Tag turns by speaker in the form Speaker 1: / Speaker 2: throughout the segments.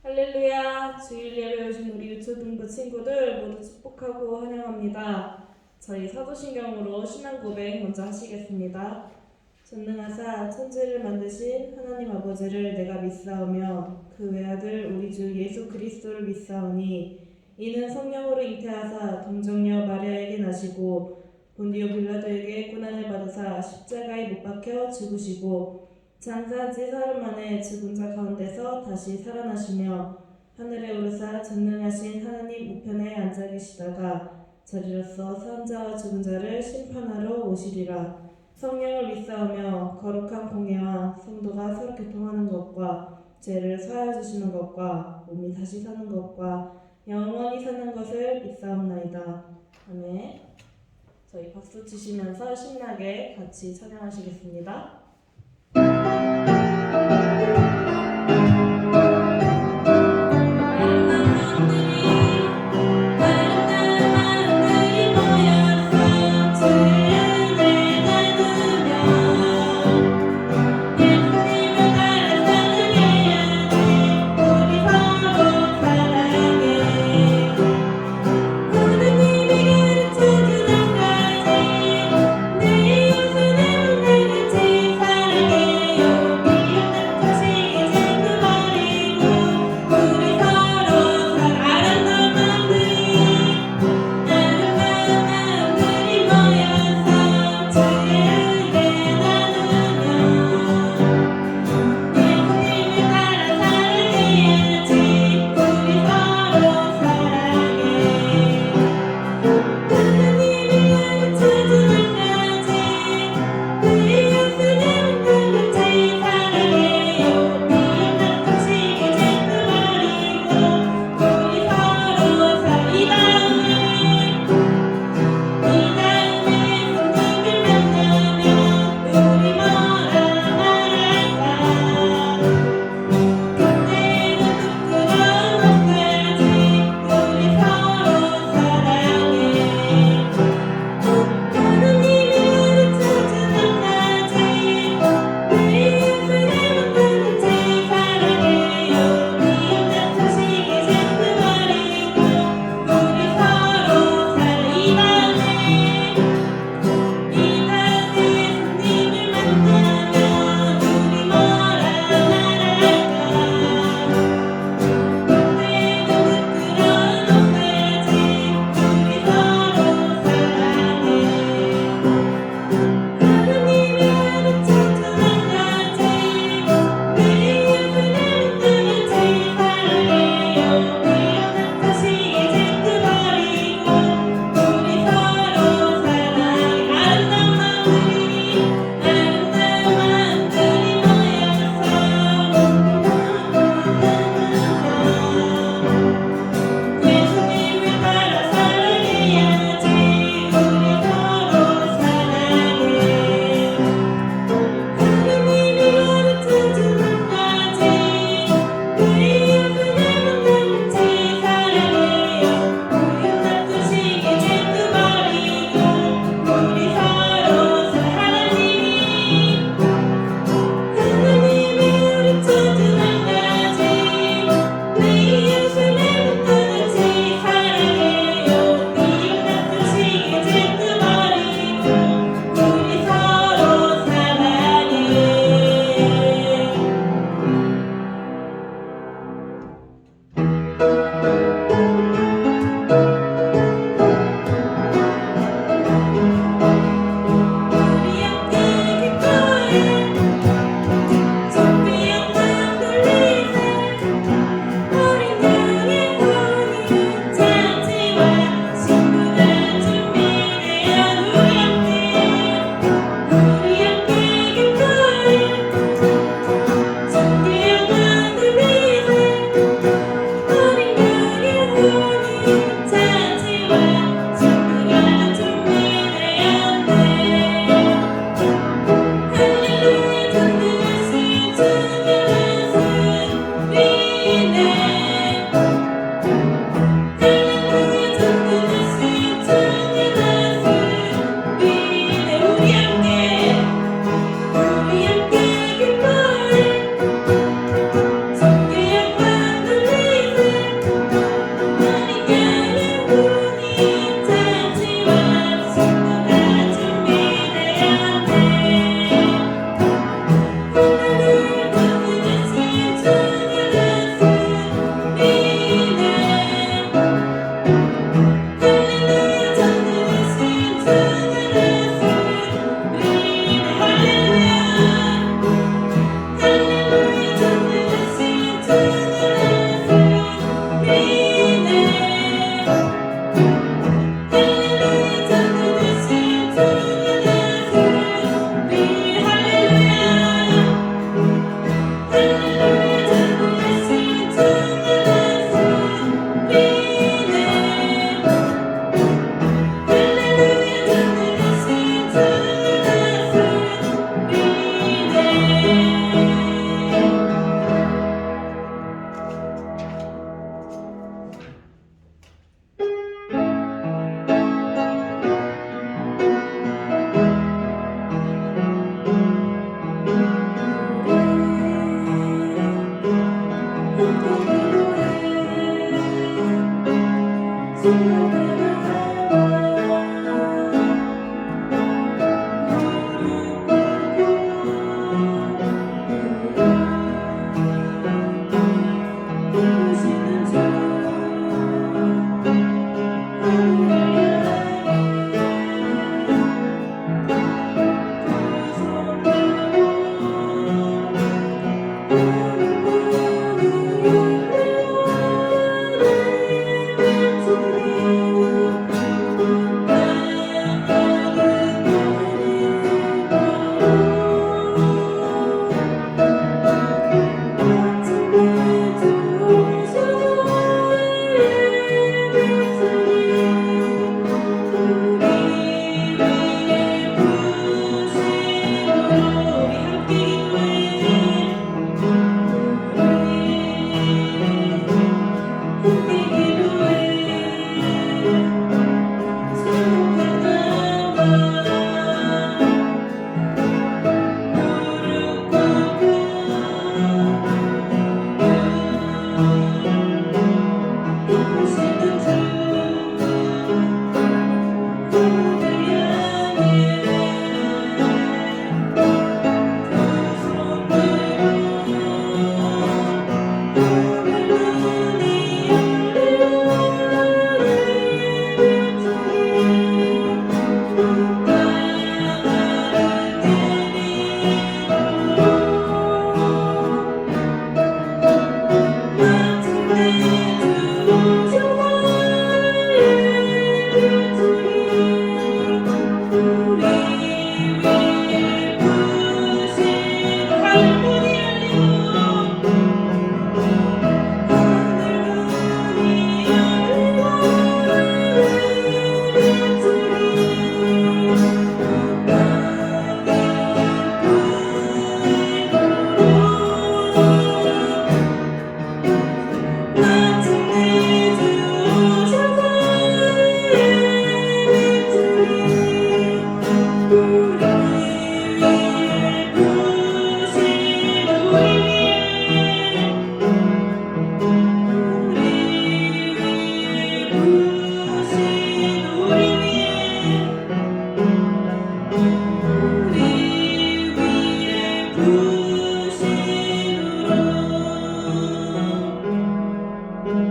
Speaker 1: 할렐루야! 주일 예배 오신 우리 유초등부 친구들 모두 축복하고 환영합니다. 저희 사도신경으로 신앙 고백 먼저 하시겠습니다. 전능하사 천지를 만드신 하나님 아버지를 내가 믿사오며 그 외아들 우리 주 예수 그리스도를 믿사오니 이는 성령으로 잉태하사 동정녀 마리아에게 나시고 본디오 빌라도에게 고난을 받으사 십자가에 못 박혀 죽으시고 장사 4사흘 만에 죽은 자 가운데서 다시 살아나시며 하늘에 오르사 전능하신 하나님 우편에 앉아 계시다가 저리로서 산 자와 죽은 자를 심판하러 오시리라. 성령을 믿사오며 거룩한 공예와 성도가 서로 교통하는 것과 죄를 사하여 주시는 것과 몸이 다시 사는 것과 영원히 사는 것을 믿사옵나이다. 아멘. 저희 박수 치시면서 신나게 같이 찬양하시겠습니다.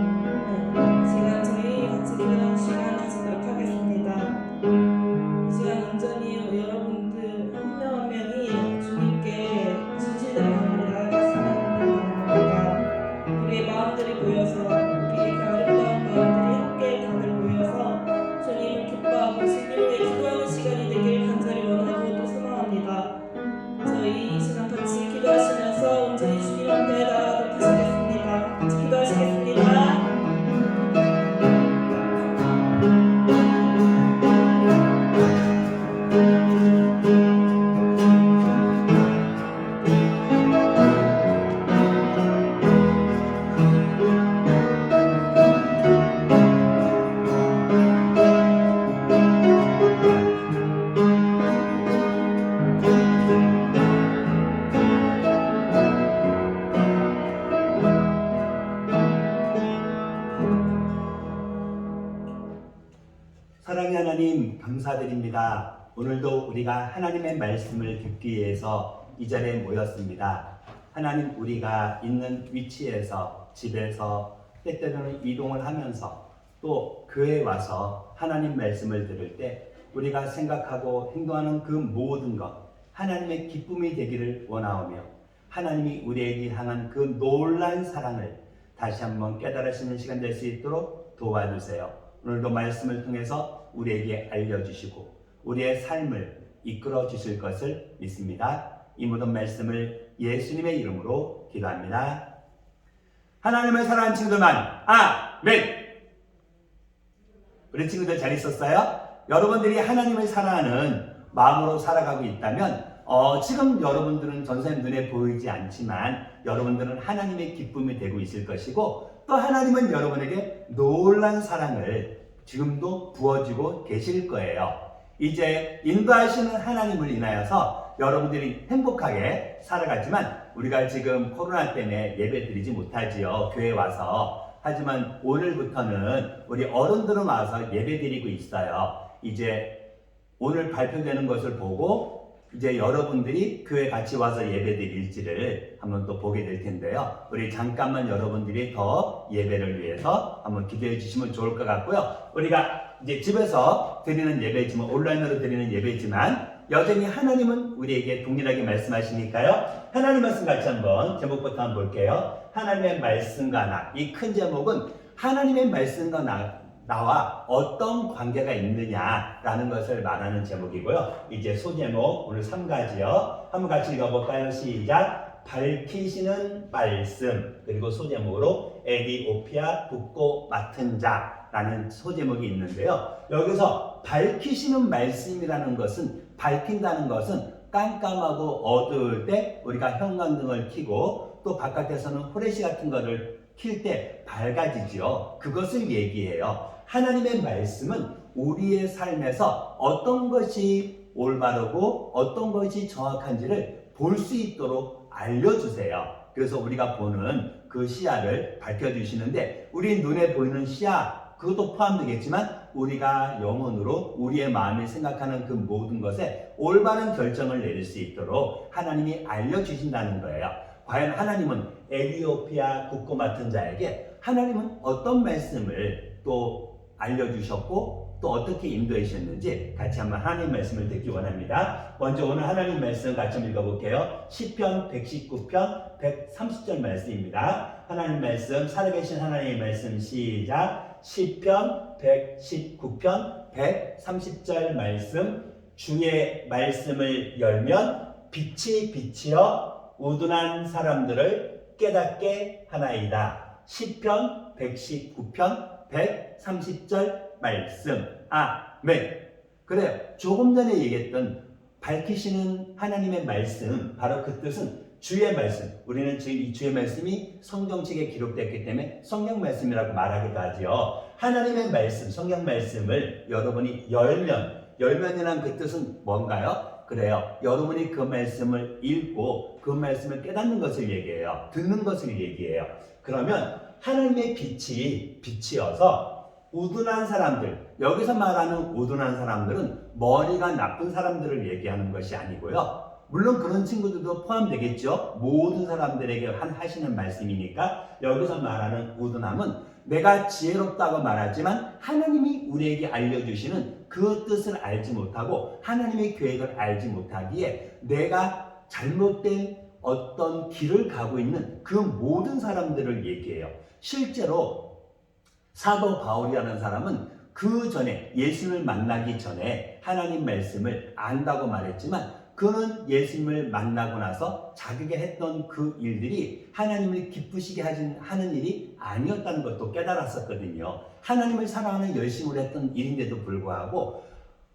Speaker 1: 시간 저희 같이 기도하는 시간 가지도록 하겠습니다. 이 시간 온전히 여러분들 한 명 한 명이 주님께 진실된 마음으로 나아갔으면 합니다. 우리의 마음들이 모여서 우리의 그 아름다운 마음들이 함께 다들 모여서 주님을 기뻐하고 주님을 기도하는 시간이 되길 간절히 원하고 또 소망합니다. 저희 이 시간 같이 기도하시면서 온전히 주님 앞에 나아가도록 하시겠습니다. 같이 기도하시겠습니다.
Speaker 2: 사랑의 하나님 감사드립니다. 오늘도 우리가 하나님의 말씀을 듣기 위해서 이 자리에 모였습니다. 하나님, 우리가 있는 위치에서 집에서 때때로는 이동을 하면서 또 교회에 와서 하나님 말씀을 들을 때 우리가 생각하고 행동하는 그 모든 것 하나님의 기쁨이 되기를 원하오며 하나님이 우리에게 향한 그 놀라운 사랑을 다시 한번 깨달으시는 시간 될 수 있도록 도와주세요. 오늘도 말씀을 통해서 우리에게 알려주시고 우리의 삶을 이끌어 주실 것을 믿습니다. 이 모든 말씀을 예수님의 이름으로 기도합니다. 하나님을 사랑하는 친구들만 아멘. 우리 친구들 잘 있었어요? 여러분들이 하나님을 사랑하는 마음으로 살아가고 있다면 지금 여러분들은 전사님 눈에 보이지 않지만 여러분들은 하나님의 기쁨이 되고 있을 것이고 또 하나님은 여러분에게 놀란 사랑을 지금도 부어주고 계실 거예요. 이제 인도하시는 하나님을 인하여서 여러분들이 행복하게 살아가지만 우리가 지금 코로나 때문에 예배 드리지 못하지요. 교회 와서. 하지만 오늘부터는 우리 어른들은 와서 예배드리고 있어요. 이제 오늘 발표되는 것을 보고 이제 여러분들이 교회 같이 와서 예배드릴지를 한번 또 보게 될 텐데요. 우리 잠깐만 여러분들이 더 예배를 위해서 한번 기도해 주시면 좋을 것 같고요. 우리가 이제 집에서 드리는 예배지만 온라인으로 드리는 예배지만 여전히 하나님은 우리에게 동일하게 말씀하시니까요. 하나님 말씀 같이 한번 제목부터 한번 볼게요. 하나님의 말씀과 나. 이 큰 제목은 하나님의 말씀과 나와 어떤 관계가 있느냐라는 것을 말하는 제목이고요. 이제 소제목 오늘 3가지요. 한번 같이 읽어볼까요? 시작. 밝히시는 말씀. 그리고 소제목으로 에디오피아 붓고 맡은 자라는 소제목이 있는데요. 여기서 밝히시는 말씀이라는 것은 밝힌다는 것은 깜깜하고 어두울 때 우리가 형광등을 켜고 또 바깥에서는 후레쉬 같은 거를 킬 때 밝아지죠. 그것을 얘기해요. 하나님의 말씀은 우리의 삶에서 어떤 것이 올바르고 어떤 것이 정확한지를 볼 수 있도록 알려주세요. 그래서 우리가 보는 그 시야를 밝혀주시는데 우리 눈에 보이는 시야 그것도 포함되겠지만 우리가 영혼으로 우리의 마음이 생각하는 그 모든 것에 올바른 결정을 내릴 수 있도록 하나님이 알려주신다는 거예요. 과연 하나님은 에디오피아 붓고 맡은 자에게 하나님은 어떤 말씀을 또 알려주셨고 또 어떻게 인도하셨는지 같이 한번 하나님 말씀을 듣기 원합니다. 먼저 오늘 하나님 말씀 같이 한번 읽어볼게요. 시편 119편 130절 말씀입니다. 하나님 말씀 살아계신 하나님의 말씀 시작. 시편 119편 130절 말씀 주의 말씀을 열면 빛이 비치어 우둔한 사람들을 깨닫게 하나이다. 시편 119편 130절 말씀. 아멘. 그래요. 조금 전에 얘기했던 밝히시는 하나님의 말씀, 바로 그 뜻은 주의 말씀. 우리는 지금 이 주의 말씀이 성경책에 기록됐기 때문에 성경 말씀이라고 말하기도 하죠. 하나님의 말씀, 성경 말씀을 여러분이 열면이란 그 뜻은 뭔가요? 그래요. 여러분이 그 말씀을 읽고 그 말씀을 깨닫는 것을 얘기해요. 듣는 것을 얘기해요. 그러면 하나님의 빛이 비치어서 우둔한 사람들, 여기서 말하는 우둔한 사람들은 머리가 나쁜 사람들을 얘기하는 것이 아니고요. 물론 그런 친구들도 포함되겠죠. 모든 사람들에게 하시는 말씀이니까 여기서 말하는 우둔함은 내가 지혜롭다고 말하지만 하나님이 우리에게 알려주시는 그 뜻을 알지 못하고 하나님의 계획을 알지 못하기에 내가 잘못된 어떤 길을 가고 있는 그 모든 사람들을 얘기해요. 실제로 사도 바울이라는 사람은 그 전에 예수님을 만나기 전에 하나님 말씀을 안다고 말했지만 그는 예수님을 만나고 나서 자기가 했던 그 일들이 하나님을 기쁘시게 하는 일이 아니었다는 것도 깨달았었거든요. 하나님을 사랑하는 열심으로 했던 일인데도 불구하고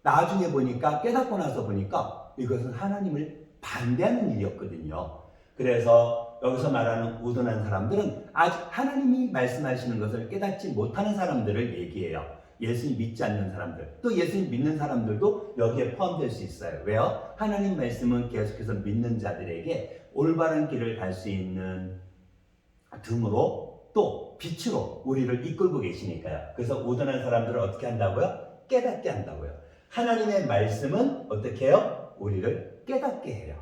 Speaker 2: 나중에 보니까 깨닫고 나서 보니까 이것은 하나님을 반대하는 일이었거든요. 그래서 여기서 말하는 우둔한 사람들은 아직 하나님이 말씀하시는 것을 깨닫지 못하는 사람들을 얘기해요. 예수님 믿지 않는 사람들, 또 예수님 믿는 사람들도 여기에 포함될 수 있어요. 왜요? 하나님 말씀은 계속해서 믿는 자들에게 올바른 길을 갈 수 있는 등으로 또 빛으로 우리를 이끌고 계시니까요. 그래서 우둔한 사람들을 어떻게 한다고요? 깨닫게 한다고요. 하나님의 말씀은 어떻게 해요? 우리를 깨닫게 해요.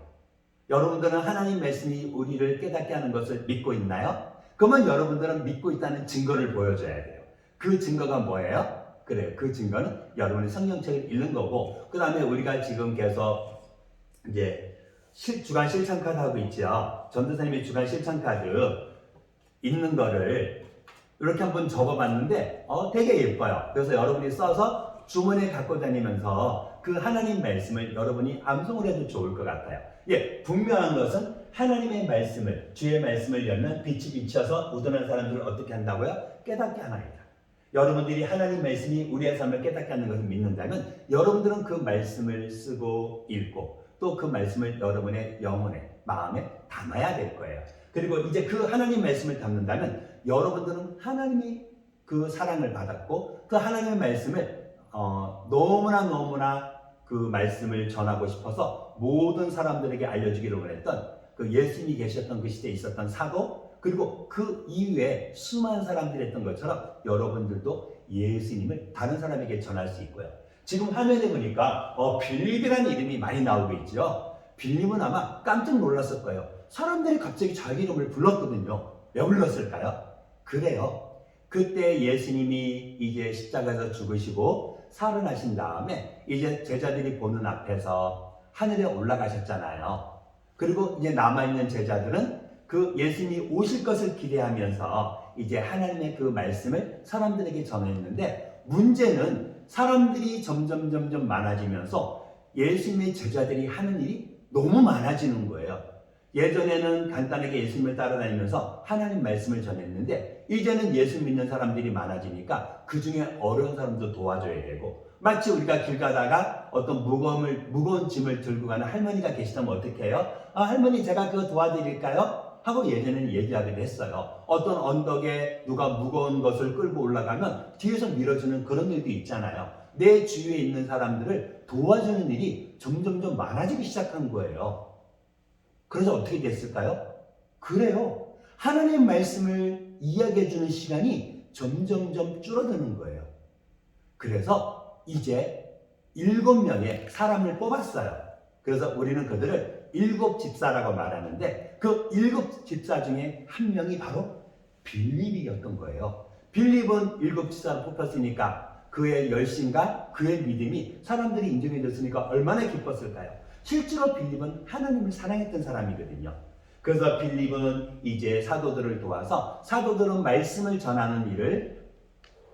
Speaker 2: 여러분들은 하나님 말씀이 우리를 깨닫게 하는 것을 믿고 있나요? 그러면 여러분들은 믿고 있다는 증거를 보여줘야 돼요. 그 증거가 뭐예요? 그래요. 그 증거는 여러분의 성경책을 읽는 거고, 그 다음에 우리가 지금 계속 이제 주간 실천 카드 하고 있죠. 전도사님의 주간 실천 카드 있는 거를 이렇게 한번 적어봤는데 되게 예뻐요. 그래서 여러분이 써서 주머니에 갖고 다니면서 그 하나님 말씀을 여러분이 암송을 해도 좋을 것 같아요. 예, 분명한 것은 하나님의 말씀을, 주의 말씀을 열면 빛이 비쳐서 우둔한 사람들을 어떻게 한다고요? 깨닫게 하나이다. 여러분들이 하나님 말씀이 우리의 삶을 깨닫게 하는 것을 믿는다면 여러분들은 그 말씀을 쓰고 읽고 또 그 말씀을 여러분의 영혼에, 마음에 담아야 될 거예요. 그리고 이제 그 하나님 말씀을 담는다면 여러분들은 하나님이 그 사랑을 받았고 그 하나님의 말씀을 너무나 그 말씀을 전하고 싶어서 모든 사람들에게 알려주기를 원했던 그 예수님이 계셨던 그 시대에 있었던 사도 그리고 그 이후에 수많은 사람들이 했던 것처럼 여러분들도 예수님을 다른 사람에게 전할 수 있고요. 지금 화면에 보니까 빌립이라는 이름이 많이 나오고 있죠. 빌립은 아마 깜짝 놀랐을 거예요. 사람들이 갑자기 자기 이름을 불렀거든요. 왜 불렀을까요? 그래요. 그때 예수님이 이제 십자가에서 죽으시고 살아나신 다음에 이제 제자들이 보는 앞에서 하늘에 올라가셨잖아요. 그리고 이제 남아있는 제자들은 그 예수님이 오실 것을 기대하면서 이제 하나님의 그 말씀을 사람들에게 전했는데, 문제는 사람들이 점점 많아지면서 예수님의 제자들이 하는 일이 너무 많아지는 거예요. 예전에는 간단하게 예수님을 따라다니면서 하나님 말씀을 전했는데, 이제는 예수 믿는 사람들이 많아지니까 그 중에 어려운 사람도 도와줘야 되고, 마치 우리가 길 가다가 어떤 무거운 짐을 들고 가는 할머니가 계시다면 어떻게 해요? 할머니 제가 그거 도와드릴까요? 하고 예전에는 얘기하기도 했어요. 어떤 언덕에 누가 무거운 것을 끌고 올라가면 뒤에서 밀어주는 그런 일도 있잖아요. 내 주위에 있는 사람들을 도와주는 일이 점점 많아지기 시작한 거예요. 그래서 어떻게 됐을까요? 그래요. 하나님의 말씀을 이야기해주는 시간이 점점 줄어드는 거예요. 그래서 이제 7명의 사람을 뽑았어요. 그래서 우리는 그들을 7집사라고 말하는데, 그 7집사 중에 한 명이 바로 빌립이었던 거예요. 빌립은 7집사로 뽑혔으니까 그의 열심과 그의 믿음이 사람들이 인정해줬으니까 얼마나 기뻤을까요? 실제로 빌립은 하나님을 사랑했던 사람이거든요. 그래서 빌립은 이제 사도들을 도와서 사도들은 말씀을 전하는 일을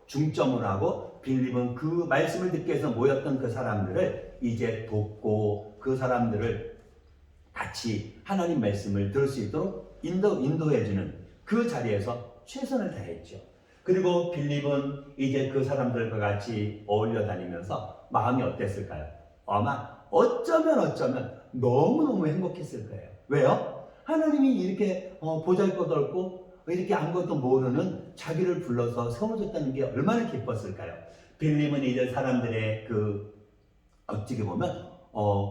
Speaker 2: 중점으로 하고, 빌립은 그 말씀을 듣기 위해서 모였던 그 사람들을 이제 돕고, 그 사람들을 같이 하나님 말씀을 들을 수 있도록 인도해주는 그 자리에서 최선을 다했죠. 그리고 빌립은 이제 그 사람들과 같이 어울려 다니면서 마음이 어땠을까요? 아마 어쩌면 너무너무 행복했을 거예요. 왜요? 하나님이 이렇게 보잘것없고 이렇게 아무것도 모르는 자기를 불러서 세워줬다는 게 얼마나 기뻤을까요? 빌립은 이제 사람들의 어떻게 보면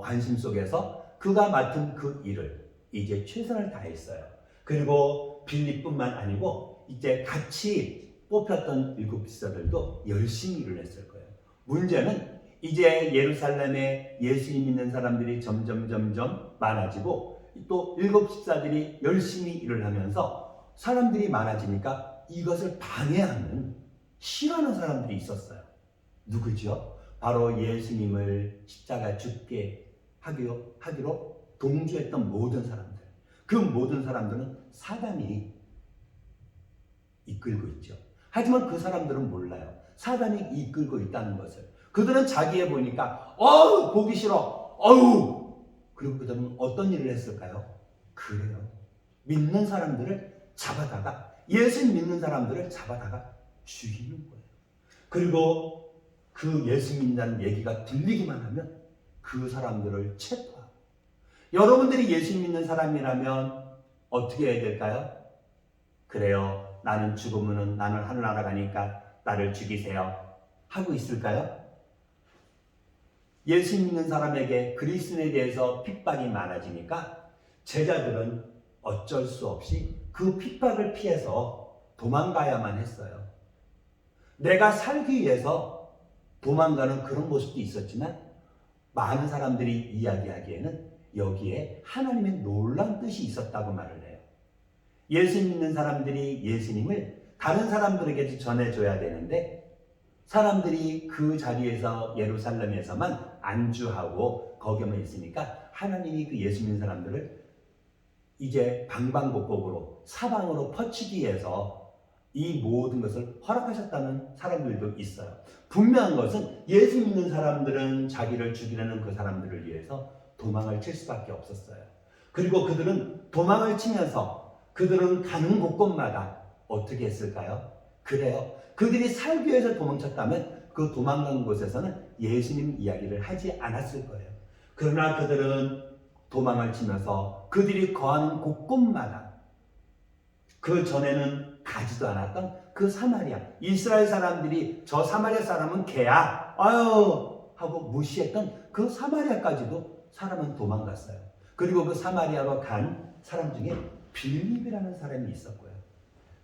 Speaker 2: 관심 속에서 그가 맡은 그 일을 이제 최선을 다했어요. 그리고 빌립뿐만 아니고 이제 같이 뽑혔던 7집사들도 열심히 일을 했을 거예요. 문제는 이제 예루살렘에 예수님 믿는 사람들이 점점 많아지고, 또 7집사들이 열심히 일을 하면서 사람들이 많아지니까 이것을 방해하는, 싫어하는 사람들이 있었어요. 누구죠? 바로 예수님을 십자가 죽게 하기로 동조했던 모든 사람들. 그 모든 사람들은 사단이 이끌고 있죠. 하지만 그 사람들은 몰라요. 사단이 이끌고 있다는 것을. 그들은 자기에 보니까 보기 싫어. 그리고 그들은 어떤 일을 했을까요? 그래요. 믿는 사람들을 잡아다가, 예수 믿는 사람들을 잡아다가 죽이는 거예요. 그리고 그 예수 믿는다는 얘기가 들리기만 하면 그 사람들을 체포하고. 여러분들이 예수 믿는 사람이라면 어떻게 해야 될까요? 그래요. 나는 죽으면 나는 하늘 날아가니까 나를 죽이세요. 하고 있을까요? 예수 믿는 사람에게 그리스도에 대해서 핍박이 많아지니까 제자들은 어쩔 수 없이 그 핍박을 피해서 도망가야만 했어요. 내가 살기 위해서 도망가는 그런 모습도 있었지만, 많은 사람들이 이야기하기에는 여기에 하나님의 놀라운 뜻이 있었다고 말을 해요. 예수 믿는 사람들이 예수님을 다른 사람들에게 전해줘야 되는데, 사람들이 그 자리에서 예루살렘에서만 안주하고 거기만 있으니까 하나님이 그 예수 믿는 사람들을 이제 방방곡곡으로 사방으로 퍼치기 위해서 이 모든 것을 허락하셨다는 사람들도 있어요. 분명한 것은 예수 믿는 사람들은 자기를 죽이려는 그 사람들을 위해서 도망을 칠 수밖에 없었어요. 그리고 그들은 도망을 치면서 그들은 가는 곳곳마다 어떻게 했을까요? 그래요. 그들이 살기 위해서 도망쳤다면 그 도망간 곳에서는 예수님 이야기를 하지 않았을 거예요. 그러나 그들은 도망을 치면서 그들이 거하는 곳곳마다 그 전에는 가지도 않았던 그 사마리아, 이스라엘 사람들이 저 사마리아 사람은 개야 하고 무시했던 그 사마리아까지도 사람은 도망갔어요. 그리고 그 사마리아로 간 사람 중에 빌립이라는 사람이 있었고요.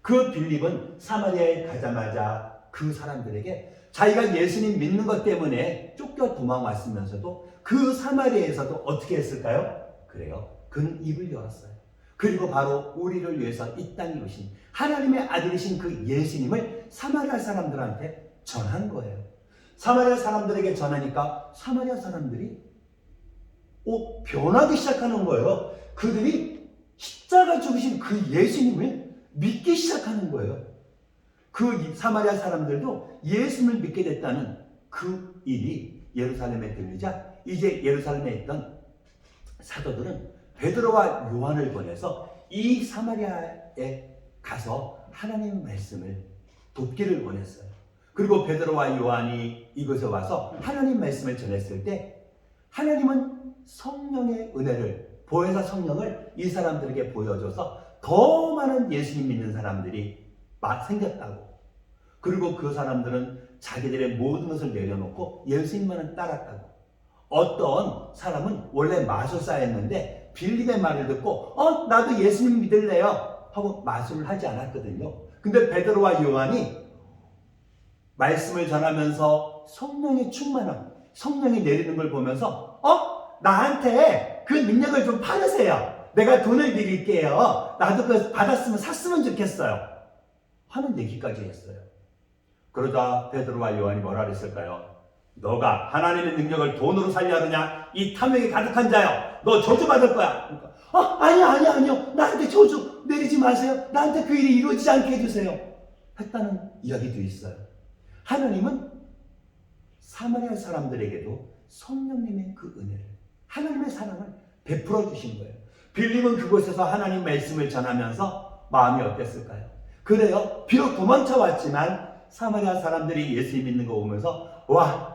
Speaker 2: 그 빌립은 사마리아에 가자마자 그 사람들에게 자기가 예수님 믿는 것 때문에 쫓겨 도망왔으면서도 그 사마리아에서도 어떻게 했을까요? 그래요. 그는 입을 열었어요. 그리고 바로 우리를 위해서 이 땅에 오신 하나님의 아들이신 그 예수님을 사마리아 사람들한테 전한 거예요. 사마리아 사람들에게 전하니까 사마리아 사람들이 변하기 시작하는 거예요. 그들이 십자가 죽으신 그 예수님을 믿기 시작하는 거예요. 그 사마리아 사람들도 예수님을 믿게 됐다는 그 일이 예루살렘에 들리자 이제 예루살렘에 있던 사도들은 베드로와 요한을 보내서 이 사마리아에 가서 하나님 말씀을 돕기를 원했어요. 그리고 베드로와 요한이 이곳에 와서 하나님 말씀을 전했을 때 하나님은 성령의 은혜를 보혜사 성령을 이 사람들에게 보여줘서 더 많은 예수님 믿는 사람들이 생겼다고. 그리고 그 사람들은 자기들의 모든 것을 내려놓고 예수님만을 따랐다고. 어떤 사람은 원래 마술사였는데 빌립의 말을 듣고 나도 예수님 믿을래요 하고 마술을 하지 않았거든요. 근데 베드로와 요한이 말씀을 전하면서 성령의 충만함, 성령이 내리는 걸 보면서 나한테 그 능력을 좀 팔으세요. 내가 돈을 드릴게요. 나도 그 받았으면 샀으면 좋겠어요 하는 얘기까지 했어요. 그러다 베드로와 요한이 뭐라 그랬을까요? 너가 하나님의 능력을 돈으로 살려 하느냐? 이 탐욕이 가득한 자여, 너 저주받을 거야. 그러니까, 아니요. 나한테 저주 내리지 마세요. 나한테 그 일이 이루어지지 않게 해주세요. 했다는 이야기도 있어요. 하나님은 사마리아 사람들에게도 성령님의 그 은혜를, 하나님의 사랑을 베풀어 주신 거예요. 빌립은 그곳에서 하나님 말씀을 전하면서 마음이 어땠을까요? 그래요. 비록 도망쳐 왔지만 사마리아 사람들이 예수님 믿는 거 보면서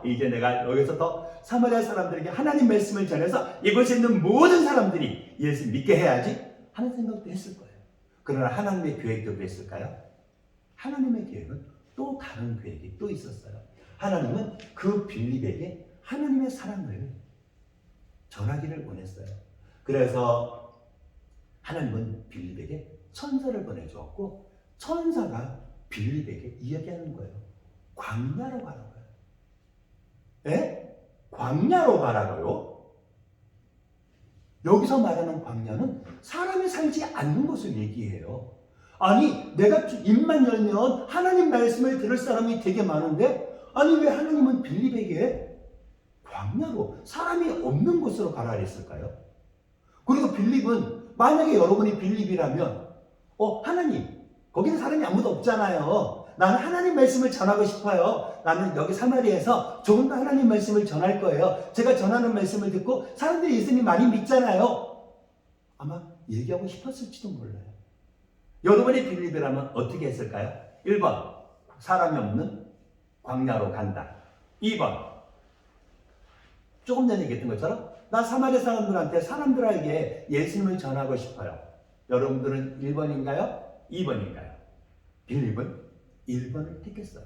Speaker 2: 이제 내가 여기서 더 사마리아 사람들에게 하나님 말씀을 전해서 이곳에 있는 모든 사람들이 예수 믿게 해야지 하는 생각도 했을 거예요. 그러나 하나님의 계획도 그랬을까요? 하나님의 계획은 또 다른 계획이 또 있었어요. 하나님은 그 빌립에게 하나님의 사랑을 전하기를 원했어요. 그래서 하나님은 빌립에게 천사를 보내주었고 천사가 빌립에게 이야기하는 거예요. 광야로 가라고요. 광야로 가라고요? 여기서 말하는 광야는 사람이 살지 않는 곳을 얘기해요. 아니, 내가 입만 열면 하나님 말씀을 들을 사람이 되게 많은데 아니 왜 하나님은 빌립에게 광야로 사람이 없는 곳으로 가라 그랬을까요? 그리고 빌립은 만약에 여러분이 빌립이라면 하나님 거기는 사람이 아무도 없잖아요. 나는 하나님 말씀을 전하고 싶어요. 나는 여기 사마리아에서 조금 더 하나님 말씀을 전할 거예요. 제가 전하는 말씀을 듣고 사람들이 예수님 많이 믿잖아요. 아마 얘기하고 싶었을지도 몰라요. 여러분이 빌립이라면 어떻게 했을까요? 1번 사람이 없는 광야로 간다. 2번 조금 전에 얘기했던 것처럼 나 사마리아 사람들에게 예수님을 전하고 싶어요. 여러분들은 1번인가요? 2번인가요? 빌립은 1번을 택했어요.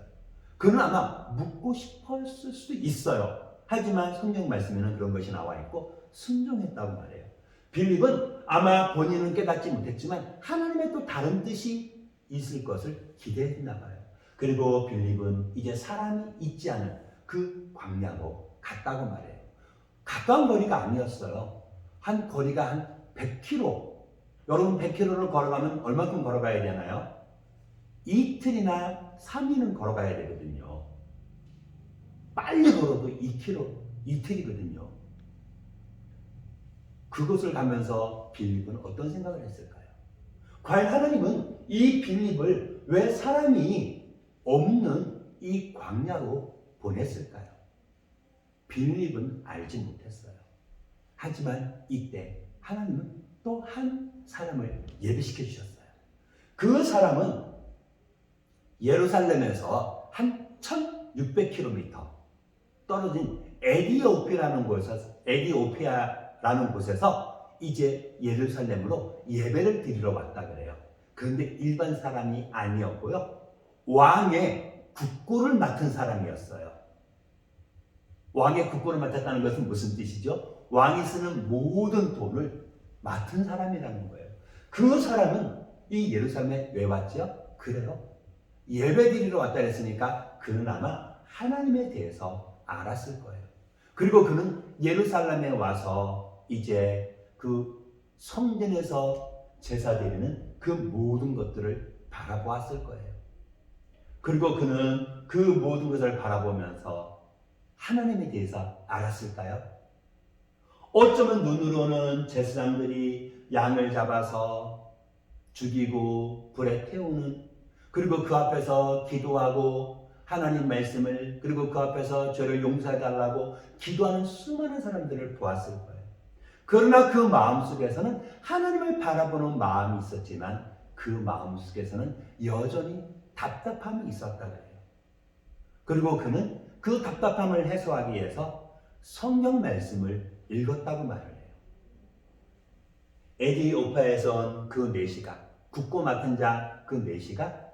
Speaker 2: 그는 아마 묻고 싶었을 수도 있어요. 하지만 성경 말씀에는 그런 것이 나와 있고 순종했다고 말해요. 빌립은 아마 본인은 깨닫지 못했지만 하나님의 또 다른 뜻이 있을 것을 기대했나 봐요. 그리고 빌립은 이제 사람이 있지 않은 그 광야로 갔다고 말해요. 가까운 거리가 아니었어요. 거리가 한 100km. 여러분 100km를 걸어가면 얼마큼 걸어가야 되나요? 이틀이나 3일은 걸어가야 되거든요. 빨리 걸어도 2km, 이틀이거든요. 그곳을 가면서 빌립은 어떤 생각을 했을까요? 과연 하나님은 이 빌립을 왜 사람이 없는 이 광야로 보냈을까요? 빌립은 알지 못했어요. 하지만 이때 하나님은 또 한 사람을 예비시켜 주셨어요. 그 사람은 예루살렘에서 한 1600km 떨어진 에디오피아라는 곳에서 이제 예루살렘으로 예배를 드리러 왔다 그래요. 그런데 일반 사람이 아니었고요. 왕의 국고를 맡은 사람이었어요. 왕의 국고를 맡았다는 것은 무슨 뜻이죠? 왕이 쓰는 모든 돈을 맡은 사람이라는 거예요. 그 사람은 이 예루살렘에 왜 왔죠? 그래요? 예배드리러 왔다 했으니까 그는 아마 하나님에 대해서 알았을 거예요. 그리고 그는 예루살렘에 와서 이제 그 성전에서 제사 드리는 그 모든 것들을 바라보았을 거예요. 그리고 그는 그 모든 것을 바라보면서 하나님에 대해서 알았을까요? 어쩌면 눈으로는 제사장들이 양을 잡아서 죽이고 불에 태우는, 그리고 그 앞에서 기도하고 하나님 말씀을, 그리고 그 앞에서 죄를 용서해 달라고 기도하는 수많은 사람들을 보았을 거예요. 그러나 그 마음속에서는 하나님을 바라보는 마음이 있었지만 그 마음속에서는 여전히 답답함이 있었다고 해요. 그리고 그는 그 답답함을 해소하기 위해서 성경 말씀을 읽었다고 말을 해요. 에디오파에서 온 그 내시가, 굳고 막힌 자 그 내시가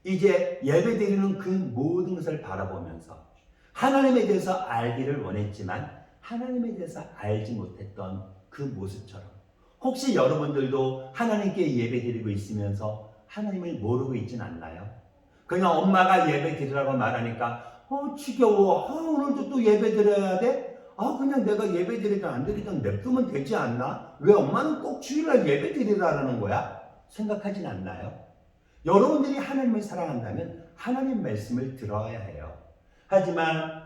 Speaker 2: 이제 예배드리는 그 모든 것을 바라보면서 하나님에 대해서 알기를 원했지만 하나님에 대해서 알지 못했던 그 모습처럼, 혹시 여러분들도 하나님께 예배드리고 있으면서 하나님을 모르고 있진 않나요? 그냥 엄마가 예배드리라고 말하니까 지겨워, 오늘도 또 예배드려야 돼? 그냥 내가 예배드리든 안 드리든 냅두면 되지 않나? 왜 엄마는 꼭 주일날 예배드리라는 거야? 생각하진 않나요? 여러분들이 하나님을 사랑한다면 하나님 말씀을 들어야 해요. 하지만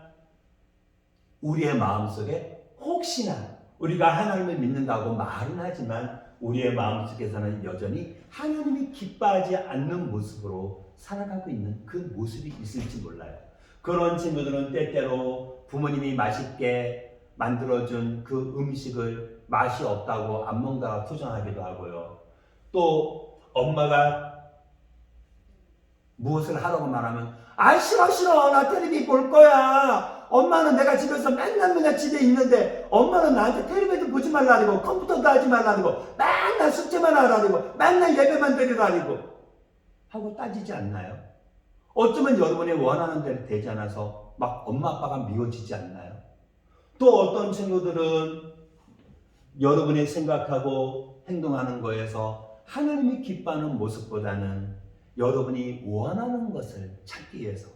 Speaker 2: 우리의 마음속에 혹시나 우리가 하나님을 믿는다고 말은 하지만 우리의 마음속에서는 여전히 하나님이 기뻐하지 않는 모습으로 살아가고 있는 그 모습이 있을지 몰라요. 그런 친구들은 때때로 부모님이 맛있게 만들어준 그 음식을 맛이 없다고 안 먹다가 투정하기도 하고요. 또 엄마가 무엇을 하라고 말하면 싫어 나 텔레비 볼 거야. 엄마는 내가 집에서 맨날 집에 있는데 엄마는 나한테 텔레비도 보지 말라고 컴퓨터도 하지 말라고 맨날 숙제만 하라고 맨날 예배만 드리라고 하고 따지지 않나요? 어쩌면 여러분이 원하는 대로 되지 않아서 막 엄마 아빠가 미워지지 않나요? 또 어떤 친구들은 여러분이 생각하고 행동하는 거에서 하나님이 기뻐하는 모습보다는 여러분이 원하는 것을 찾기 위해서,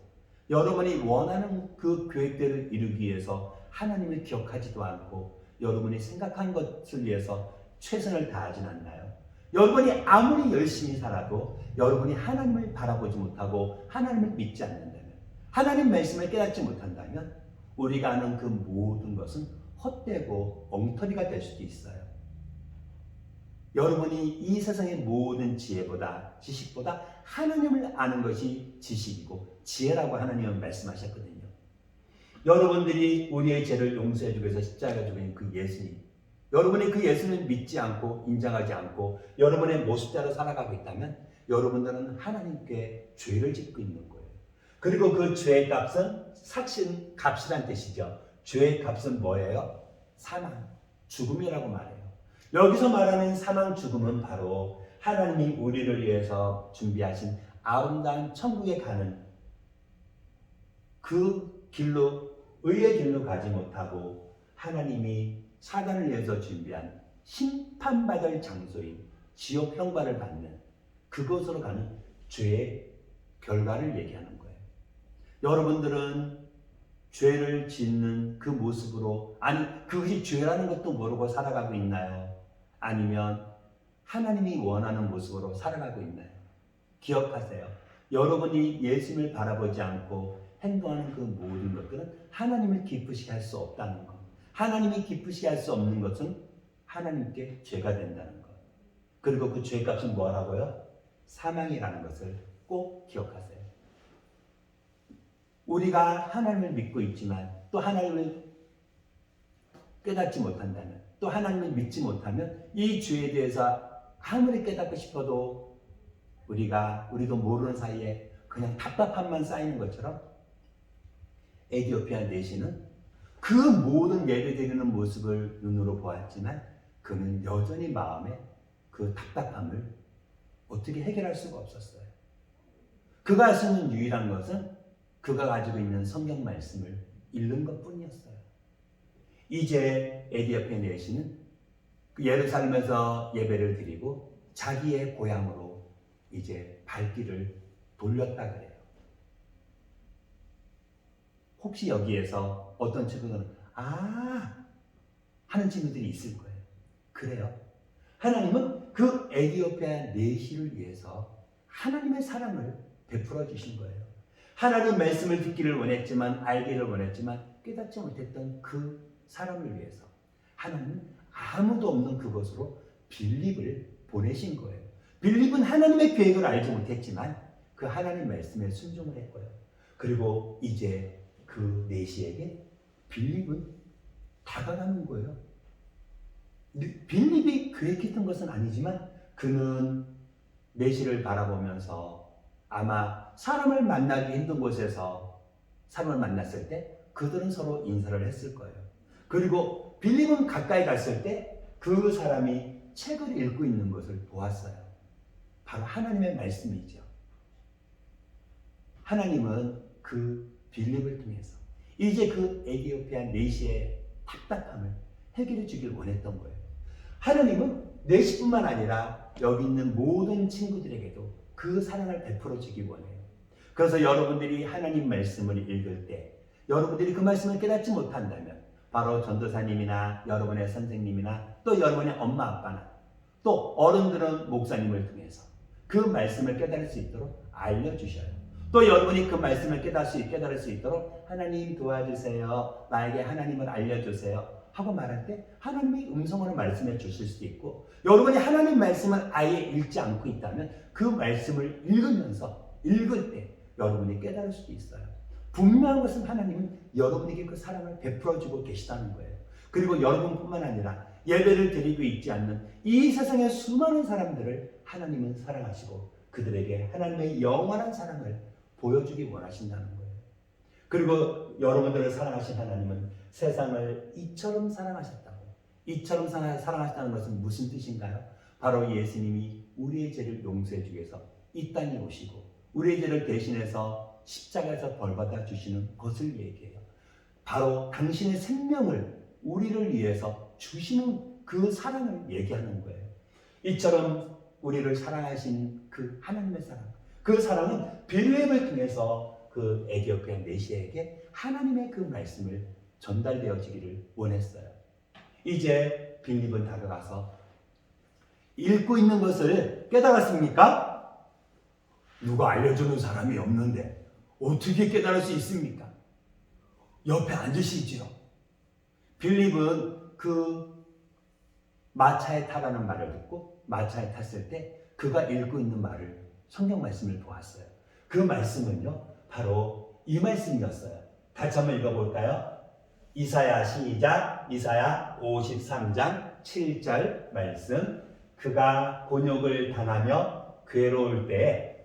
Speaker 2: 여러분이 원하는 그 계획들을 이루기 위해서 하나님을 기억하지도 않고 여러분이 생각한 것을 위해서 최선을 다하진 않나요? 여러분이 아무리 열심히 살아도 여러분이 하나님을 바라보지 못하고 하나님을 믿지 않는다면, 하나님 말씀을 깨닫지 못한다면 우리가 아는 그 모든 것은 헛되고 엉터리가 될 수도 있어요. 여러분이 이 세상의 모든 지혜보다, 지식보다 하나님을 아는 것이 지식이고 지혜라고 하나님은 말씀하셨거든요. 여러분들이 우리의 죄를 용서해주기 위해서 십자가에 죽은 그 예수님, 여러분이 그 예수님을 믿지 않고 인정하지 않고 여러분의 모습대로 살아가고 있다면 여러분들은 하나님께 죄를 짓고 있는 거예요. 그리고 그 죄의 값은 값이란 뜻이죠. 죄의 값은 뭐예요? 사망, 죽음이라고 말해요. 여기서 말하는 사망, 죽음은 바로 하나님이 우리를 위해서 준비하신 아름다운 천국에 가는 그 길로, 의의 길로 가지 못하고 하나님이 사단을 위해서 준비한 심판받을 장소인 지옥 형벌을 받는 그곳으로 가는 죄의 결과를 얘기하는 거예요. 여러분들은 죄를 짓는 그 모습으로, 아니 그것이 죄라는 것도 모르고 살아가고 있나요? 아니면 하나님이 원하는 모습으로 살아가고 있나요? 기억하세요. 여러분이 예수님을 바라보지 않고 행동하는 그 모든 것들은 하나님을 기쁘시게 할 수 없다는 것. 하나님이 기쁘시게 할 수 없는 것은 하나님께 죄가 된다는 것. 그리고 그 죄값은 뭐라고요? 사망이라는 것을 꼭 기억하세요. 우리가 하나님을 믿고 있지만 또 하나님을 깨닫지 못한다면, 또 하나님을 믿지 못하면 이 죄에 대해서 아무리 깨닫고 싶어도 우리도 모르는 사이에 그냥 답답함만 쌓이는 것처럼 에디오피아 내시는 그 모든 예배드리는 모습을 눈으로 보았지만 그는 여전히 마음에 그 답답함을 어떻게 해결할 수가 없었어요. 그가 할 수 있는 유일한 것은 그가 가지고 있는 성경 말씀을 읽는 것뿐이었어요. 이제 에디오피아 내시는 예루살렘에서 예배를 드리고 자기의 고향으로 이제 발길을 돌렸다 그래요. 혹시 여기에서 어떤 친구들은 하는 친구들이 있을 거예요. 그래요. 하나님은 그 에디오피아 내시를 위해서 하나님의 사랑을 베풀어 주신 거예요. 하나님 말씀을 듣기를 원했지만, 알기를 원했지만 깨닫지 못했던 그 사람을 위해서 하나님은 아무도 없는 그곳으로 빌립을 보내신 거예요. 빌립은 하나님의 계획을 알지 못했지만 그 하나님 말씀에 순종을 했고요. 그리고 이제 그 내시에게 빌립은 다가가는 거예요. 빌립이 계획했던 것은 아니지만 그는 내시를 바라보면서 아마 사람을 만나기 힘든 곳에서 사람을 만났을 때 그들은 서로 인사를 했을 거예요. 그리고 빌립은 가까이 갔을 때 그 사람이 책을 읽고 있는 것을 보았어요. 바로 하나님의 말씀이죠. 하나님은 그 빌립을 통해서 이제 그 에디오피아 내시의 답답함을 해결해 주길 원했던 거예요. 하나님은 내시뿐만 아니라 여기 있는 모든 친구들에게도 그 사랑을 베풀어 주기 원해요. 그래서 여러분들이 하나님 말씀을 읽을 때 여러분들이 그 말씀을 깨닫지 못한다면 바로 전도사님이나 여러분의 선생님이나 또 여러분의 엄마 아빠나 또 어른들은 목사님을 통해서 그 말씀을 깨달을 수 있도록 알려주셔요. 또 여러분이 그 말씀을 깨달을 수 있도록 하나님 도와주세요. 나에게 하나님을 알려주세요. 하고 말할 때 하나님이 음성으로 말씀해 주실 수도 있고, 여러분이 하나님 말씀을 아예 읽지 않고 있다면 그 말씀을 읽을 때 여러분이 깨달을 수도 있어요. 분명한 것은 하나님은 여러분에게 그 사랑을 베풀어 주고 계시다는 거예요. 그리고 여러분뿐만 아니라 예배를 드리고 있지 않는 이 세상의 수많은 사람들을 하나님은 사랑하시고 그들에게 하나님의 영원한 사랑을 보여주기 원하신다는 거예요. 그리고 여러분들을 사랑하신 하나님은 세상을 이처럼 사랑하셨다고. 이처럼 사랑하셨다는 것은 무슨 뜻인가요? 바로 예수님이 우리의 죄를 용서해 주기 위해서 이 땅에 오시고 우리의 죄를 대신해서 십자가에서 벌받아 주시는 것을 얘기해요. 바로 당신의 생명을 우리를 위해서 주시는 그 사랑을 얘기하는 거예요. 이처럼 우리를 사랑하신 그 하나님의 사랑, 그 사랑은 빌립을 통해서 그 에디오피아 내시에게 하나님의 그 말씀을 전달되어지기를 원했어요. 이제 빌립은 다가가서 읽고 있는 것을 깨달았습니까? 누가 알려주는 사람이 없는데 어떻게 깨달을 수 있습니까? 옆에 앉으시지요. 빌립은 그 마차에 타라는 말을 듣고 마차에 탔을 때 그가 읽고 있는 말을 성경 말씀을 보았어요. 그 말씀은요 바로 이 말씀이었어요. 다시 한번 읽어볼까요? 이사야 시작. 이사야 53장 7절 말씀. 그가 곤욕을 당하며 괴로울 때에도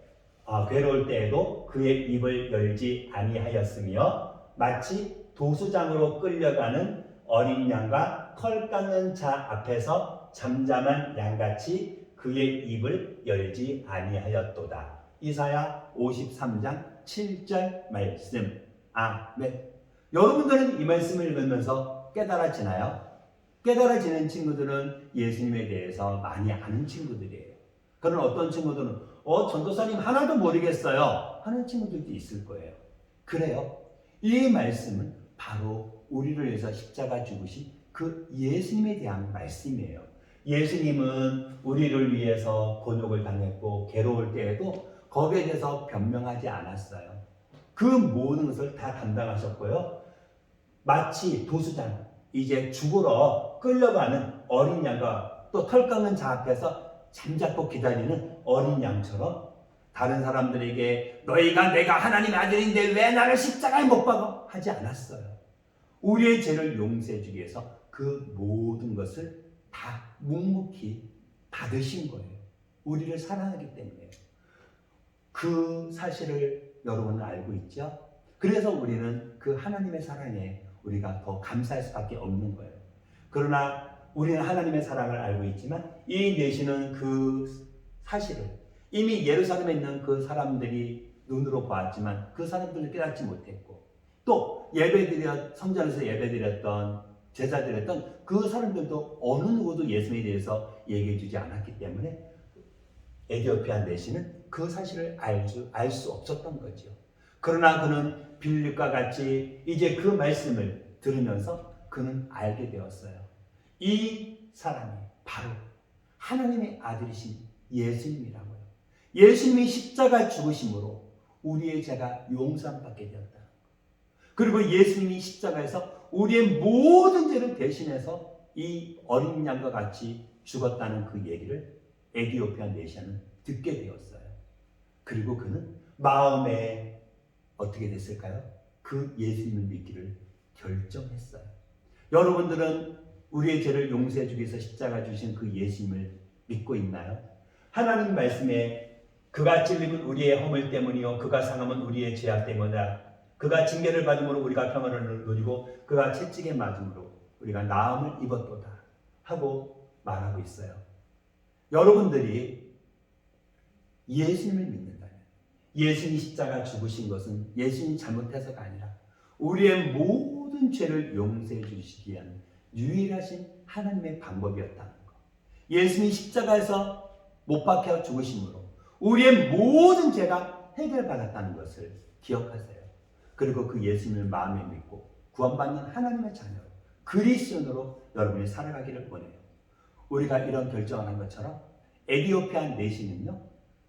Speaker 2: 그의 입을 열지 아니하였으며 마치 도수장으로 끌려가는 어린 양과 털 깎는 자 앞에서 잠잠한 양같이 그의 입을 열지 아니하였도다. 이사야 53장 7절 말씀. 아멘. 여러분들은 이 말씀을 읽으면서 깨달아지나요? 깨달아지는 친구들은 예수님에 대해서 많이 아는 친구들이에요. 그런 어떤 친구들은 전도사님 하나도 모르겠어요 하는 친구들도 있을 거예요. 그래요. 이 말씀은 바로 우리를 위해서 십자가 죽으신 그 예수님에 대한 말씀이에요. 예수님은 우리를 위해서 곤욕을 당했고 괴로울 때에도 거기에 대해서 변명하지 않았어요. 그 모든 것을 다 담당하셨고요. 마치 도수장, 이제 죽으러 끌려가는 어린 양과 또 털 깎는 자 앞에서 잠자코 기다리는 어린 양처럼 다른 사람들에게 너희가 내가 하나님의 아들인데 왜 나를 십자가에 못 박아? 하지 않았어요. 우리의 죄를 용서해 주기 위해서 그 모든 것을 다 묵묵히 받으신 거예요. 우리를 사랑하기 때문에. 그 사실을 여러분은 알고 있죠? 그래서 우리는 그 하나님의 사랑에 우리가 더 감사할 수밖에 없는 거예요. 그러나 우리는 하나님의 사랑을 알고 있지만 이 내시는 그 사실을 이미 예루살렘에 있는 그 사람들이 눈으로 보았지만 그 사람들은 깨닫지 못했고 또 성전에서 예배드렸던 제자드렸던 그 사람들도 어느 누구도 예수님에 대해서 얘기해 주지 않았기 때문에 에디오피아 내시는 그 사실을 알 수 없었던 거죠. 그러나 그는 빌립과 같이 이제 그 말씀을 들으면서 그는 알게 되었어요. 이 사람이 바로 하나님의 아들이신 예수님이라고요. 예수님이 십자가 죽으심으로 우리의 죄가 용서받게 되었다. 그리고 예수님이 십자가에서 우리의 모든 죄를 대신해서 이 어린 양과 같이 죽었다는 그 얘기를 에디오피아 내시아는 듣게 되었어요. 그리고 그는 마음에 어떻게 됐을까요? 그 예수님을 믿기를 결정했어요. 여러분들은 우리의 죄를 용서해 주기 위해서 십자가 주신 그 예수님을 믿고 있나요? 하나님 말씀에 그가 찔림은 우리의 허물 때문이요 그가 상함은 우리의 죄악 때문이다. 그가 징계를 받음으로 우리가 평안을 누리고 그가 채찍에 맞음으로 우리가 나음을 입었도다 하고 말하고 있어요. 여러분들이 예수님을 믿는다면 예수님이 십자가 죽으신 것은 예수님이 잘못해서가 아니라 우리의 모든 죄를 용서해 주시기 위한 유일하신 하나님의 방법이었다는 것. 예수님이 십자가에서 못 박혀 죽으심으로 우리의 모든 죄가 해결받았다는 것을 기억하세요. 그리고 그 예수님을 마음에 믿고 구원받는 하나님의 자녀로 그리스도인으로 여러분이 살아가기를 원해요. 우리가 이런 결정을 한 것처럼 에디오피아 내시는요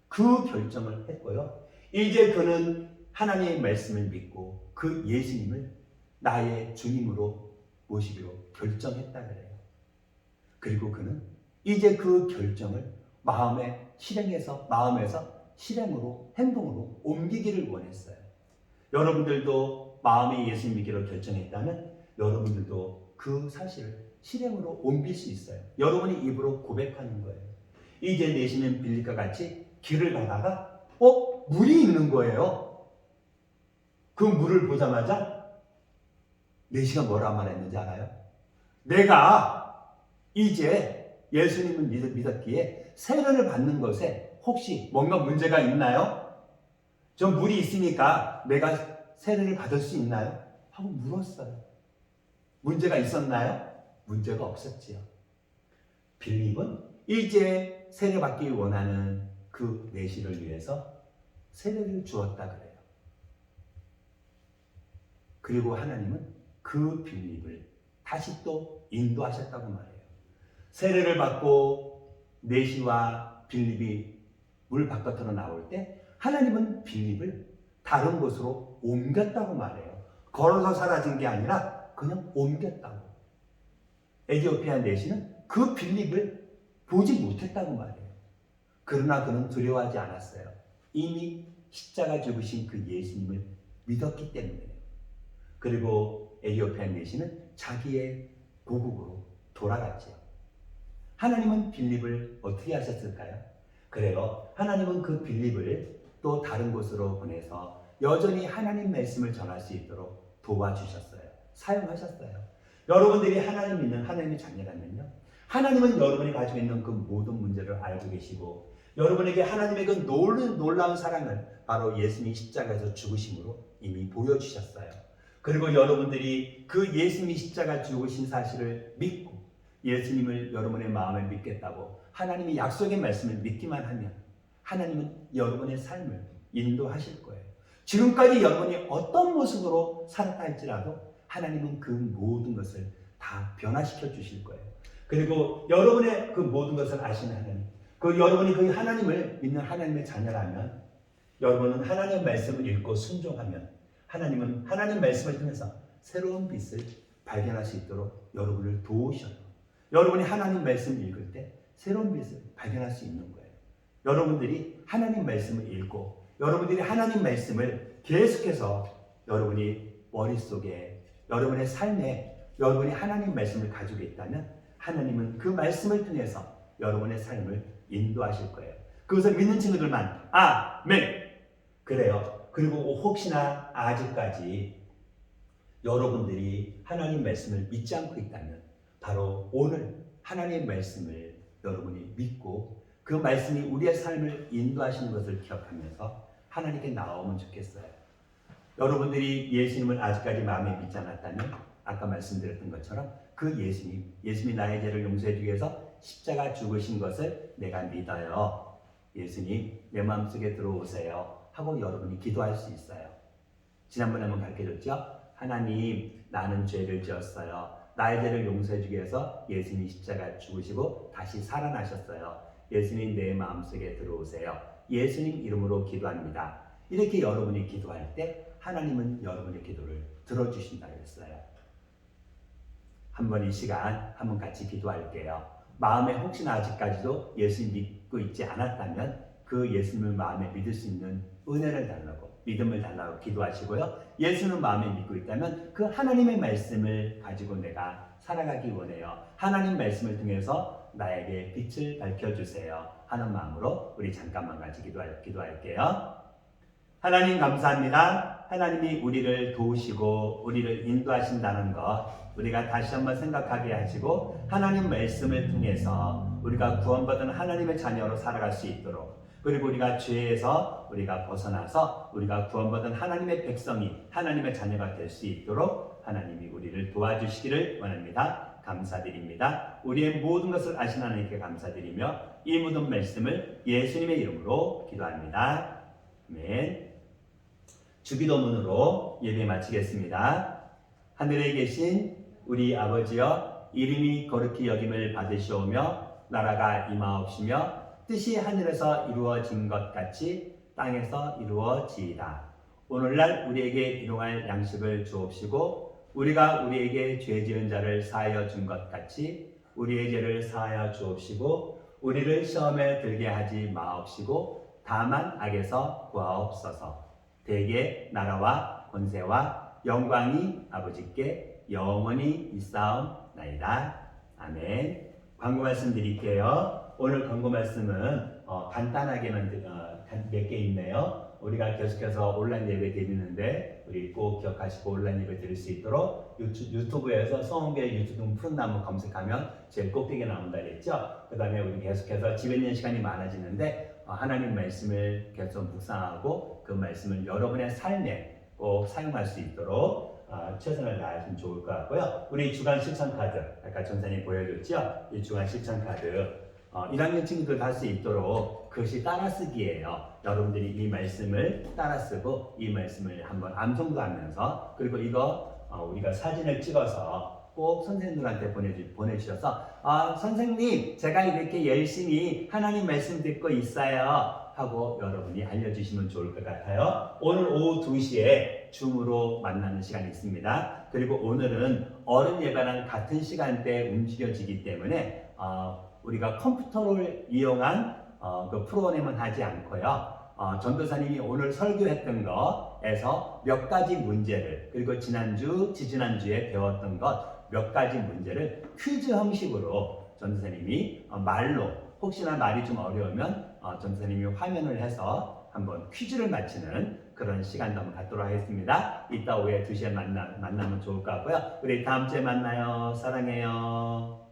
Speaker 2: 그 결정을 했고요. 이제 그는 하나님의 말씀을 믿고 그 예수님을 나의 주님으로 모시기로 결정했다 그래요. 그리고 그는 이제 그 결정을 마음에서 실행으로 행동으로 옮기기를 원했어요. 여러분들도 마음에 예수님 믿기로 결정했다면 여러분들도 그 사실을 실행으로 옮길 수 있어요. 여러분이 입으로 고백하는 거예요. 이제 내시는 빌립과 같이 길을 가다가 물이 있는 거예요. 그 물을 보자마자 내시가 뭐라 말했는지 알아요? 내가 이제 예수님을 믿었기에 세례를 받는 것에 혹시 뭔가 문제가 있나요? 좀 물이 있으니까 내가 세례를 받을 수 있나요? 하고 물었어요. 문제가 있었나요? 문제가 없었지요. 빌립은 이제 세례받기 원하는 그 내시를 위해서 세례를 주었다 그래요. 그리고 하나님은 그 빌립을 다시 또 인도하셨다고 말해요. 세례를 받고 내시와 빌립이 물 바깥으로 나올 때 하나님은 빌립을 다른 곳으로 옮겼다고 말해요. 걸어서 사라진 게 아니라 그냥 옮겼다고. 에디오피아 내시는 그 빌립을 보지 못했다고 말해요. 그러나 그는 두려워하지 않았어요. 이미 십자가 죽으신 그 예수님을 믿었기 때문에요. 그리고 에디오피아 내시는 자기의 고국으로 돌아갔지요. 하나님은 빌립을 어떻게 하셨을까요? 그래요. 하나님은 그 빌립을 또 다른 곳으로 보내서 여전히 하나님 말씀을 전할 수 있도록 도와주셨어요. 사용하셨어요. 여러분들이 하나님 믿는 하나님의 자녀라면요. 하나님은 여러분이 가지고 있는 그 모든 문제를 알고 계시고 여러분에게 하나님의 그 놀라운 사랑을 바로 예수님이 십자가에서 죽으심으로 이미 보여주셨어요. 그리고 여러분들이 그 예수님이 십자가 죽으신 사실을 믿고 예수님을 여러분의 마음에 믿겠다고 하나님이 약속의 말씀을 믿기만 하면 하나님은 여러분의 삶을 인도하실 거예요. 지금까지 여러분이 어떤 모습으로 살았다 할지라도 하나님은 그 모든 것을 다 변화시켜 주실 거예요. 그리고 여러분의 그 모든 것을 아시는 하나님, 여러분이 그 하나님을 믿는 하나님의 자녀라면 여러분은 하나님의 말씀을 읽고 순종하면 하나님은 하나님 말씀을 통해서 새로운 빛을 발견할 수 있도록 여러분을 도우셔요. 여러분이 하나님 말씀을 읽을 때 새로운 빛을 발견할 수 있는 거예요. 여러분들이 하나님 말씀을 읽고 여러분들이 하나님 말씀을 계속해서 여러분이 머릿속에 여러분의 삶에 여러분이 하나님 말씀을 가지고 있다면 하나님은 그 말씀을 통해서 여러분의 삶을 인도하실 거예요. 그것을 믿는 친구들만 아멘. 그래요. 그리고 혹시나 아직까지 여러분들이 하나님 말씀을 믿지 않고 있다면 바로 오늘 하나님의 말씀을 여러분이 믿고 그 말씀이 우리의 삶을 인도하시는 것을 기억하면서 하나님께 나오면 좋겠어요. 여러분들이 예수님을 아직까지 마음에 믿지 않았다면 아까 말씀드렸던 것처럼 그 예수님이 나의 죄를 용서해 주기 위해서 십자가 죽으신 것을 내가 믿어요. 예수님 내 마음속에 들어오세요 하고 여러분이 기도할 수 있어요. 지난번에 한번 가르쳐줬죠? 하나님 나는 죄를 지었어요. 나의 죄를 용서해 주기 위해서 예수님이 십자가 죽으시고 다시 살아나셨어요. 예수님 내 마음속에 들어오세요. 예수님 이름으로 기도합니다. 이렇게 여러분이 기도할 때 하나님은 여러분의 기도를 들어주신다 그랬어요. 한번 이 시간 한번 같이 기도할게요. 마음에 혹시나 아직까지도 예수님 믿고 있지 않았다면 그 예수님을 마음에 믿을 수 있는 은혜를 달라고 믿음을 달라고 기도하시고요. 예수는 마음에 믿고 있다면 그 하나님의 말씀을 가지고 내가 살아가기 원해요. 하나님 말씀을 통해서 나에게 빛을 밝혀주세요 하는 마음으로 우리 잠깐만 같이 기도할게요. 하나님 감사합니다. 하나님이 우리를 도우시고 우리를 인도하신다는 것 우리가 다시 한번 생각하게 하시고 하나님 말씀을 통해서 우리가 구원받은 하나님의 자녀로 살아갈 수 있도록 그리고 우리가 죄에서 우리가 벗어나서 우리가 구원받은 하나님의 백성이 하나님의 자녀가 될 수 있도록 하나님이 우리를 도와주시기를 원합니다. 감사드립니다. 우리의 모든 것을 아신 하나님께 감사드리며 이 모든 말씀을 예수님의 이름으로 기도합니다. 아멘. 주기도문으로 예배 마치겠습니다. 하늘에 계신 우리 아버지여 이름이 거룩히 여김을 받으시오며 나라가 임하옵시며 뜻이 하늘에서 이루어진 것 같이 땅에서 이루어지이다. 오늘날 우리에게 일용할 양식을 주옵시고 우리가 우리에게 죄 지은 자를 사하여 준 것 같이 우리의 죄를 사하여 주옵시고 우리를 시험에 들게 하지 마옵시고 다만 악에서 구하옵소서. 대개 나라와 권세와 영광이 아버지께 영원히 있사옵나이다. 아멘. 광고 말씀 드릴게요. 오늘 광고 말씀은 간단하게만 몇 개 있네요. 우리가 계속해서 온라인 예배 드리는데 우리 꼭 기억하시고 온라인 예배 드릴 수 있도록 유튜브에서 성원교회 유튜브 푸른나무 검색하면 제일 꼭대기에 나온다 그랬죠. 그 다음에 우리 계속해서 집에 있는 시간이 많아지는데 하나님 말씀을 계속 묵상하고 그 말씀을 여러분의 삶에 꼭 사용할 수 있도록 최선을 다하시면 좋을 것 같고요. 우리 주간 실천 카드 아까 전사님 보여줬죠. 이 주간 실천 카드 1학년 친구들 할 수 있도록 글씨 따라쓰기예요. 여러분들이 이 말씀을 따라쓰고 이 말씀을 한번 암송도 하면서 그리고 이거 우리가 사진을 찍어서 꼭 선생님들한테 보내주셔서 선생님 제가 이렇게 열심히 하나님 말씀 듣고 있어요 하고 여러분이 알려주시면 좋을 것 같아요. 오늘 오후 2시에 줌으로 만나는 시간이 있습니다. 그리고 오늘은 어른 예배랑 같은 시간대에 움직여지기 때문에 우리가 컴퓨터를 이용한 그 프로그램은 하지 않고요. 전도사님이 오늘 설교했던 것에서 몇 가지 문제를 그리고 지지난주에 배웠던 것 몇 가지 문제를 퀴즈 형식으로 전도사님이 말로 혹시나 말이 좀 어려우면 전도사님이 화면을 해서 한번 퀴즈를 맞히는 그런 시간도 한번 갖도록 하겠습니다. 이따 오후에 2시에 만나면 좋을 것 같고요. 우리 다음 주에 만나요. 사랑해요.